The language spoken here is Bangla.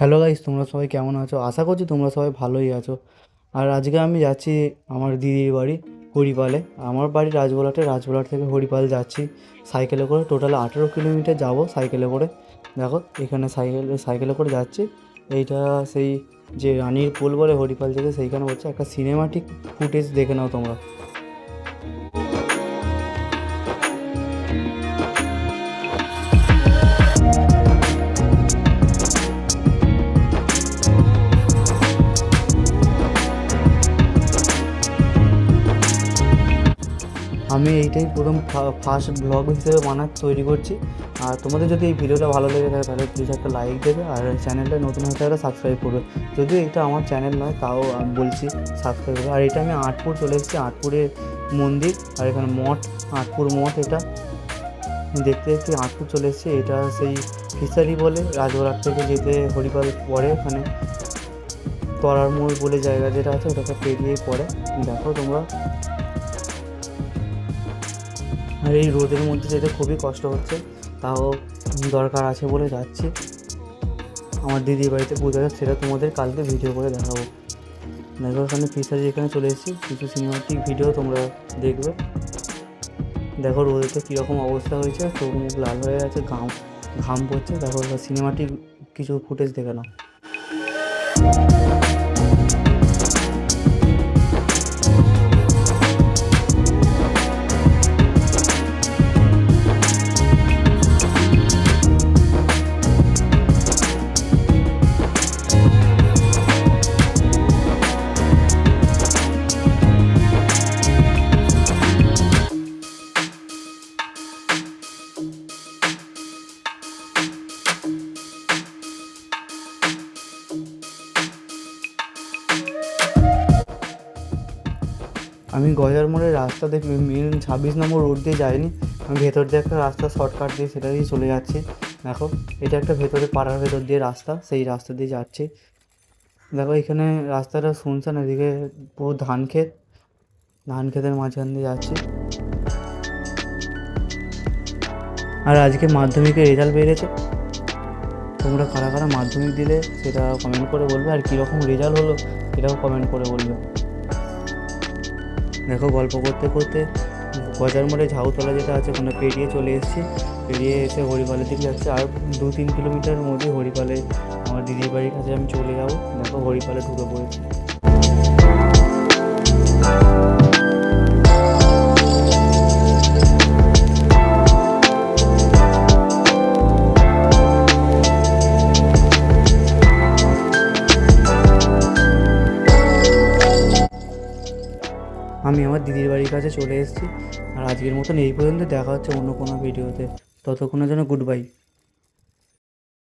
হ্যালো গাইস, তোমরা সবাই কেমন আছো? আশা করছি তোমরা সবাই ভালোই আছো। আর আজকে আমি যাচ্ছি আমার দিদির বাড়ি হরিপালে। আমার বাড়ি রাজবোলাটে, রাজবোলাট থেকে হরিপাল যাচ্ছি সাইকেলে করে। টোটাল 18 কিলোমিটার যাব সাইকেলে করে। দেখো এখানে সাইকেলে করে যাচ্ছি। এইটা সেই যে রানীর পুল বলে হরিপাল থেকে, সেইখানে হচ্ছে একটা সিনেমাটিক ফুটেজ, দেখে নাও তোমরা। আমি এইটাই প্রথম ফার্স্ট ব্লগ হিসেবে তৈরি করছি। আর তোমাদের যদি এই ভিডিওটা ভালো লেগে থাকে তাহলে প্লিজ একটা লাইক দেবে, আর চ্যানেলটা নতুন হয়ে থাকলে সাবস্ক্রাইব করবে। যদিও এটা আমার চ্যানেল নয়, তাও আমি বলছি সাবস্ক্রাইব করবে। আর এটা আমি আটপুর চলে এসেছি, আটপুরের মন্দির আর এখানে মঠ, আটপুর মঠ। এটা দেখতে দেখতে আটপুর চলে এসেছি। এটা সেই ফিশারি বলে, রাজবাড়ার থেকে যেতে হরিপাল পড়ে, ওখানে তরার মোড় বলে জায়গা যেটা আছে ওটাকে পেরিয়েই পড়ে। দেখো তোমরা। আর এই রোদের মধ্যে যেতে খুবই কষ্ট হচ্ছে, তাও দরকার আছে বলে যাচ্ছি। আমার দিদির বাড়িতে পুজো আছে, সেটা তোমাদের কালকে ভিডিও করে দেখাবো। দেখো ওখানে ফিশারি এখানে চলে এসেছি, কিছু সিনেমাটিক ভিডিও তোমরা দেখবে। দেখো রোদেতে কীরকম অবস্থা হয়েছে, চোখ মুখ লাল হয়ে গেছে, ঘাম পড়ছে। দেখো সিনেমাটিক কিছু ফুটেজ দেখে নাও। আমি গজার মোড়ের রাস্তা দিয়ে মেন 26 নম্বর রোড দিয়ে যাইনি, আমি ভেতর দিয়ে একটা রাস্তা শর্টকাট দিয়ে সেটা দিয়ে চলে যাচ্ছি। দেখো এটা একটা ভেতরে পাড়ার ভেতর দিয়ে রাস্তা, সেই রাস্তা দিয়ে যাচ্ছি। দেখো এখানে রাস্তাটা শুনশান, এদিকে পুরো ধান ক্ষেতের মাঝখান দিয়ে যাচ্ছি। আর আজকে মাধ্যমিকের রেজাল্ট বেরিয়েছে, তোমরা কারা কারা মাধ্যমিক দিলে সেটা কমেন্ট করে বলবে, আর কীরকম রেজাল্ট হলো সেটাও কমেন্ট করে বলবে। দেখো গল্প করতে করতে গজার মোড়ে ঝাউতলা যেটা আছে ওখানে পেরিয়ে চলে এসেছি। পেরিয়ে এসে হরিপালের দিকে যাচ্ছি। আর 2-3 কিলোমিটারের মধ্যে হরিপালে আমার দিদির বাড়ির কাছে আমি চলে যাবো। দেখো হরিপালে ঢুকে পড়েছি। আমি আমার দিদির বাড়ির কাছে চলে এসেছি। আর আজকের মতন এই পর্যন্ত, দেখা হচ্ছে অন্য কোনো ভিডিওতে। ততক্ষণের জন্য গুড বাই।